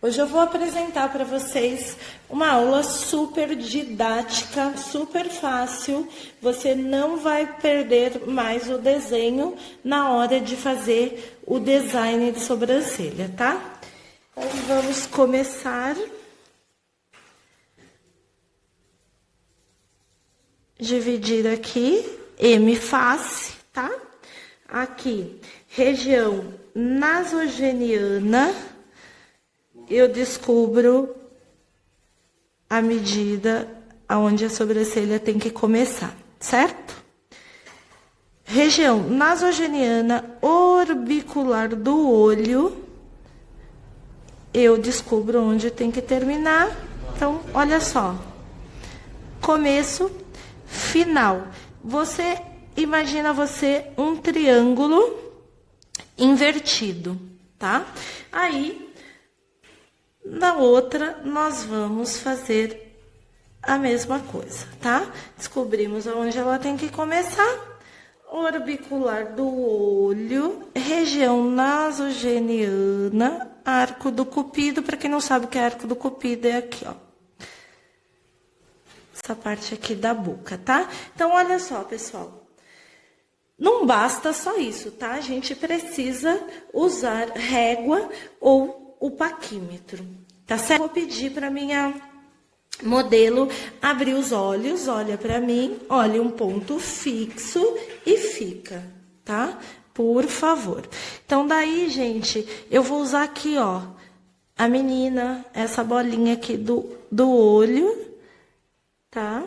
Hoje eu vou apresentar para vocês uma aula super didática, super fácil. Você não vai perder mais o desenho na hora de fazer o design de sobrancelha, tá? Então vamos começar. Dividir aqui, M face, tá? Aqui, região nasogeniana, eu descubro a medida aonde a sobrancelha tem que começar, certo? Região nasogeniana orbicular do olho, eu descubro onde tem que terminar. Então, olha só. Começo, final. Você imagina um triângulo invertido, tá? Aí, na outra, nós vamos fazer a mesma coisa, tá? Descobrimos aonde ela tem que começar. Orbicular do olho, região nasogeniana, arco do cupido. Para quem não sabe o que é arco do cupido, é aqui, ó. Essa parte aqui da boca, tá? Então, olha só, pessoal. Não basta só isso, tá? A gente precisa usar régua ou o paquímetro, tá certo? Vou pedir para minha modelo abrir os olhos, olha para mim, olha um ponto fixo e fica, tá? Por favor. Então, daí, gente, eu vou usar aqui, ó, a menina, essa bolinha aqui do olho, tá?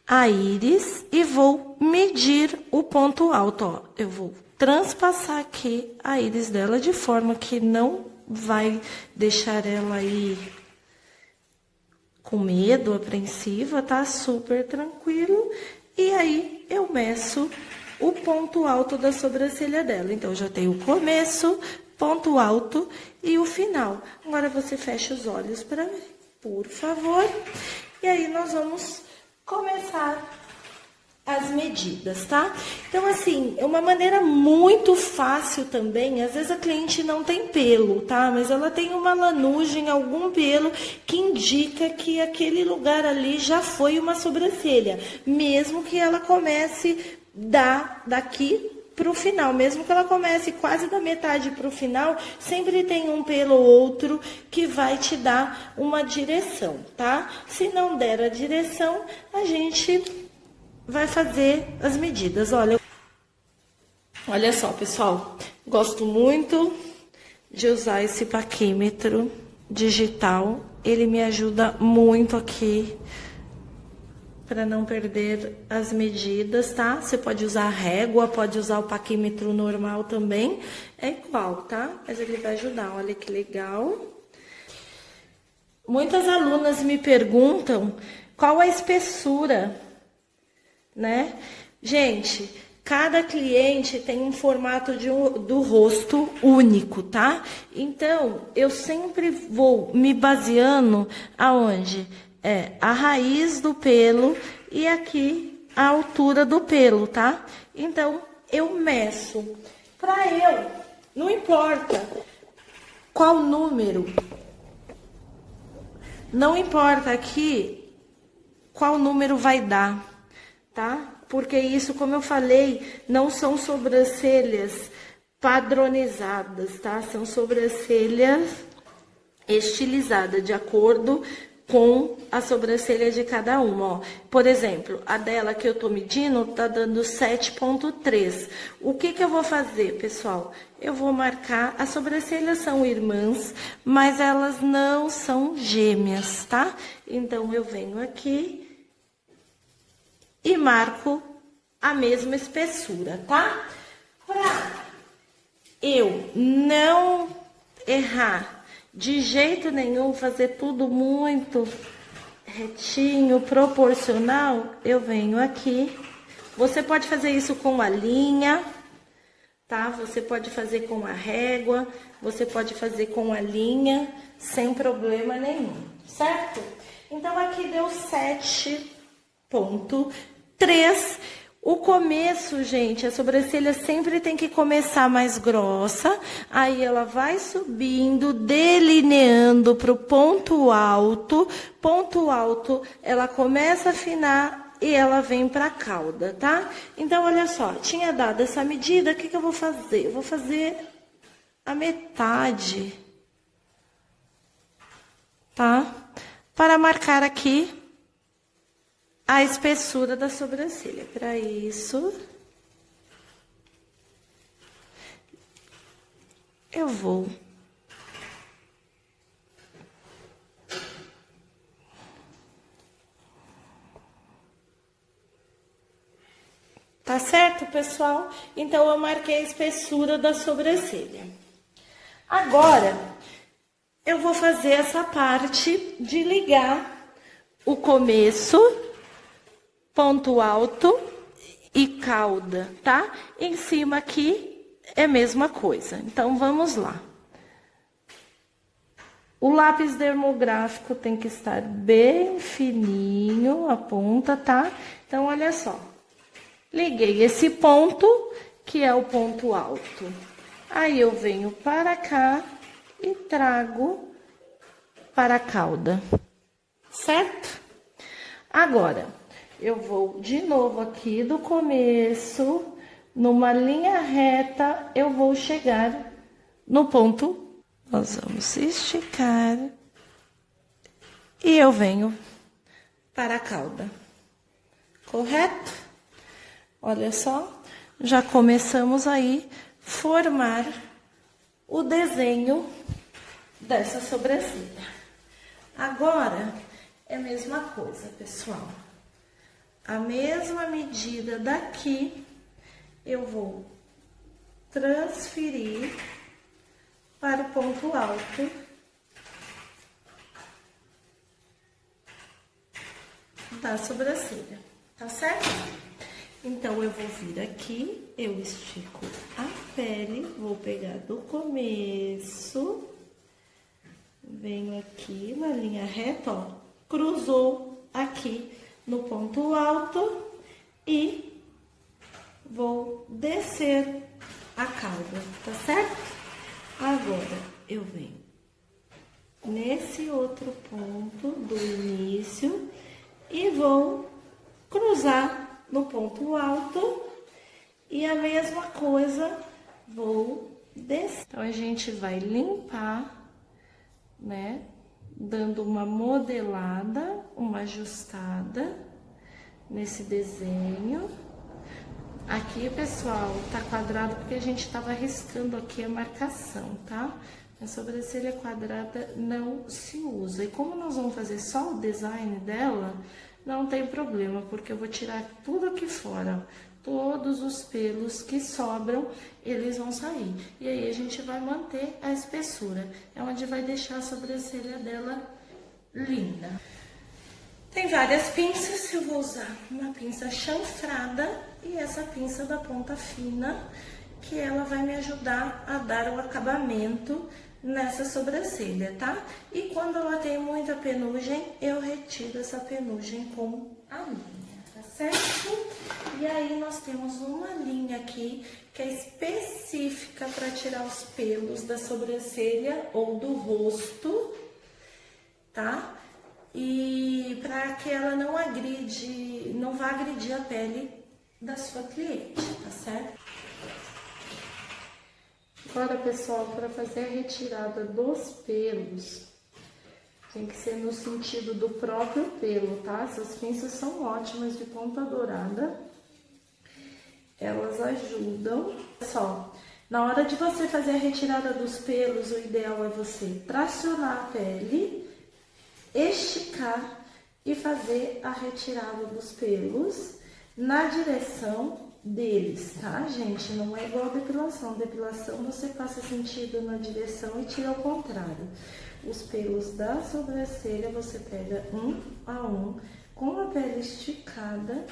A íris, e vou medir o ponto alto, ó. Eu vou transpassar aqui a íris dela de forma que não vai deixar ela aí com medo, apreensiva, tá? Super tranquilo. E aí, eu meço o ponto alto da sobrancelha dela. Então, eu já tenho o começo, ponto alto e o final. Agora, você fecha os olhos para mim, por favor. E aí, nós vamos começar as medidas, tá? Então, assim, é uma maneira muito fácil também. Às vezes a cliente não tem pelo, tá? Mas ela tem uma lanugem, algum pelo que indica que aquele lugar ali já foi uma sobrancelha. Mesmo que ela comece daqui pro final, mesmo que ela comece quase da metade pro final, sempre tem um pelo ou outro que vai te dar uma direção, tá? Se não der a direção, a gente vai fazer as medidas. Olha só, pessoal, gosto muito de usar esse paquímetro digital. Ele me ajuda muito aqui para não perder as medidas, tá? Você pode usar a régua, pode usar o paquímetro normal também, é igual, tá? Mas ele vai ajudar, olha que legal. Muitas alunas me perguntam qual a espessura, né? Gente, cada cliente tem um formato do rosto único, tá? Então, eu sempre vou me baseando aonde? A raiz do pelo e aqui a altura do pelo, tá? Então, eu meço. Não importa qual número, não importa aqui qual número vai dar, tá? Porque isso, como eu falei, não são sobrancelhas padronizadas, tá? São sobrancelhas estilizadas, de acordo com a sobrancelha de cada uma, ó. Por exemplo, a dela que eu tô medindo tá dando 7,3. O que eu vou fazer, pessoal? Eu vou marcar, as sobrancelhas são irmãs, mas elas não são gêmeas, tá? Então, eu venho aqui e marco a mesma espessura, tá? Pra eu não errar de jeito nenhum, fazer tudo muito retinho, proporcional, eu venho aqui. Você pode fazer isso com a linha, tá? Você pode fazer com a régua, você pode fazer com a linha, sem problema nenhum, certo? Então, aqui deu 7,3. O começo, gente, a sobrancelha sempre tem que começar mais grossa, aí ela vai subindo, delineando para o ponto alto ela começa a afinar e ela vem para a cauda, tá? Então, olha só, tinha dado essa medida, o que que eu vou fazer? Eu vou fazer a metade, tá? Para marcar aqui a espessura da sobrancelha. Para isso, eu vou tá certo, pessoal? Então, eu marquei a espessura da sobrancelha. Agora, eu vou fazer essa parte de ligar o começo, ponto alto e cauda, tá? Em cima aqui é a mesma coisa. Então, vamos lá. O lápis dermográfico tem que estar bem fininho, a ponta, tá? Então, olha só. Liguei esse ponto, que é o ponto alto. Aí, eu venho para cá e trago para a cauda, certo? Agora, eu vou de novo aqui do começo, numa linha reta, eu vou chegar no ponto. Nós vamos esticar e eu venho para a cauda, correto? Olha só, já começamos aí formar o desenho dessa sobrancelha. Agora, é a mesma coisa, pessoal. A mesma medida daqui, eu vou transferir para o ponto alto. Da sobrancelha, tá certo? Então, eu vou vir aqui, eu estico a pele, vou pegar do começo, venho aqui na linha reta, ó, cruzou aqui no ponto alto e vou descer a cauda, tá certo? Agora, eu venho nesse outro ponto do início e vou cruzar no ponto alto e a mesma coisa vou descer. Então, a gente vai limpar, né? Dando uma modelada, uma ajustada nesse desenho. Aqui, pessoal, tá quadrado porque a gente tava riscando aqui a marcação, tá? A sobrancelha quadrada não se usa. E como nós vamos fazer só o design dela, não tem problema, porque eu vou tirar tudo aqui fora. Todos os pelos que sobram, eles vão sair. E aí, a gente vai manter a espessura. É onde vai deixar a sobrancelha dela linda. Tem várias pinças, eu vou usar uma pinça chanfrada e essa pinça da ponta fina, que ela vai me ajudar a dar o acabamento nessa sobrancelha, tá? E quando ela tem muita penugem, eu retiro essa penugem com a linha, tá certo? E aí, nós temos uma linha aqui que é específica para tirar os pelos da sobrancelha ou do rosto, tá? E para que ela não vá agredir a pele da sua cliente, tá certo? Agora, pessoal, para fazer a retirada dos pelos, tem que ser no sentido do próprio pelo, tá? Essas pinças são ótimas de ponta dourada. Elas ajudam. Só, na hora de você fazer a retirada dos pelos, o ideal é você tracionar a pele, esticar e fazer a retirada dos pelos na direção deles, tá, gente? Não é igual a depilação. Depilação você passa sentido na direção e tira ao contrário. Os pelos da sobrancelha você pega um a um com a pele esticada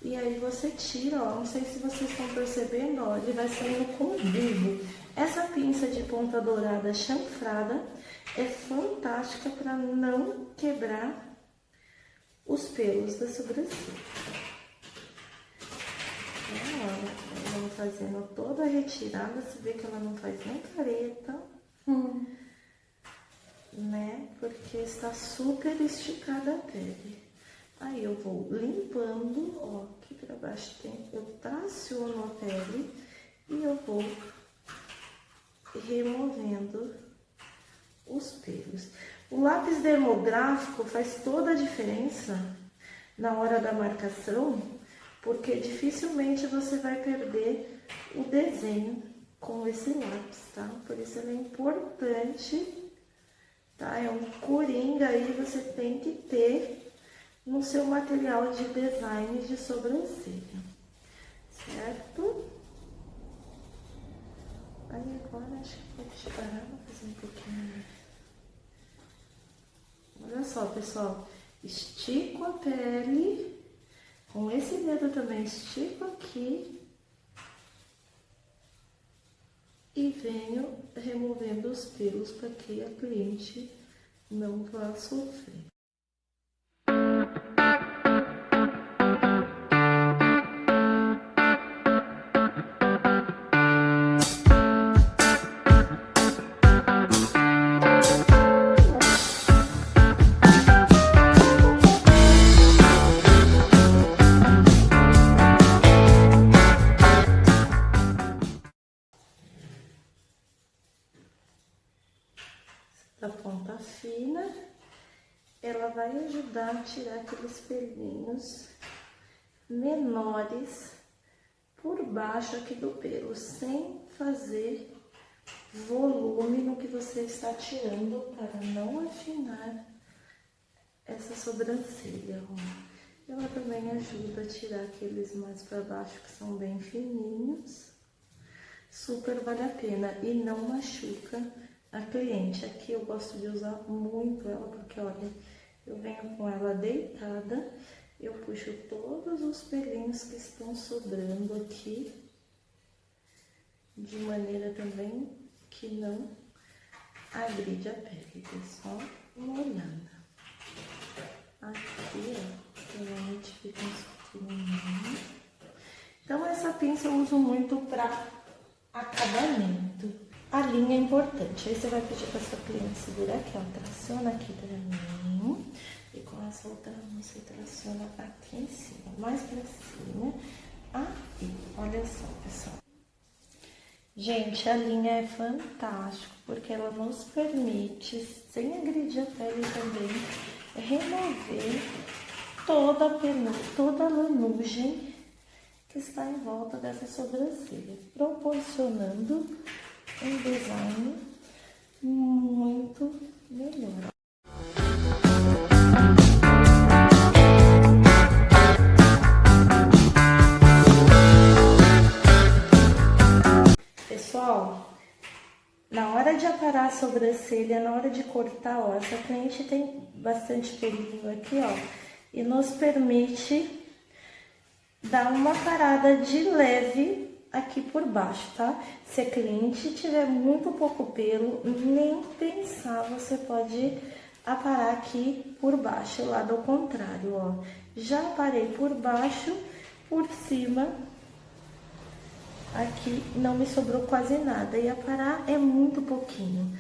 e aí você tira, ó. Não sei se vocês estão percebendo, ó, ele vai saindo com o bulbo. Essa pinça de ponta dourada chanfrada é fantástica para não quebrar os pelos da sobrancelha. Olha, ela fazendo toda a retirada, você vê que ela não faz nem careta, né? Porque está super esticada a pele. Aí eu vou limpando, ó, aqui pra baixo tem, eu traciono a pele e eu vou removendo os pelos. O lápis dermográfico faz toda a diferença na hora da marcação, porque dificilmente você vai perder o desenho com esse lápis, tá? Por isso ele é importante, tá? É um coringa aí, você tem que ter no seu material de design de sobrancelha, certo? Aí agora acho que pode parar, vou fazer um pouquinho mais. Olha só, pessoal, estico a pele, com esse dedo também estico aqui e venho removendo os pelos para que a cliente não vá sofrer. Da ponta fina, ela vai ajudar a tirar aqueles pelinhos menores por baixo aqui do pelo, sem fazer volume no que você está tirando, para não afinar essa sobrancelha. Ó. Ela também ajuda a tirar aqueles mais para baixo que são bem fininhos. Super vale a pena e não machuca a cliente. Aqui eu gosto de usar muito ela, porque olha, eu venho com ela deitada, eu puxo todos os pelinhos que estão sobrando aqui, de maneira também que não agride a pele, pessoal. Uma olhada. Aqui, ó, realmente fica uns pequenininhos. Então, essa pinça eu uso muito para acabamento. A linha é importante. Aí você vai pedir para sua cliente segurar aqui, ó. Traciona aqui pra mim. E com essa outra mão você traciona aqui em cima. Mais pra cima. Aqui. Olha só, pessoal. Gente, a linha é fantástica, porque ela nos permite, sem agredir a pele também, remover toda a lanugem que está em volta dessa sobrancelha, proporcionando um design muito melhor. Pessoal, na hora de aparar a sobrancelha, na hora de cortar, ó, essa cliente tem bastante pelinho aqui, ó, e nos permite dar uma parada de leve aqui por baixo, tá? Se a cliente tiver muito pouco pelo, nem pensar, você pode aparar aqui por baixo, o lado ao contrário, ó. Já aparei por baixo, por cima, aqui não me sobrou quase nada. E aparar é muito pouquinho.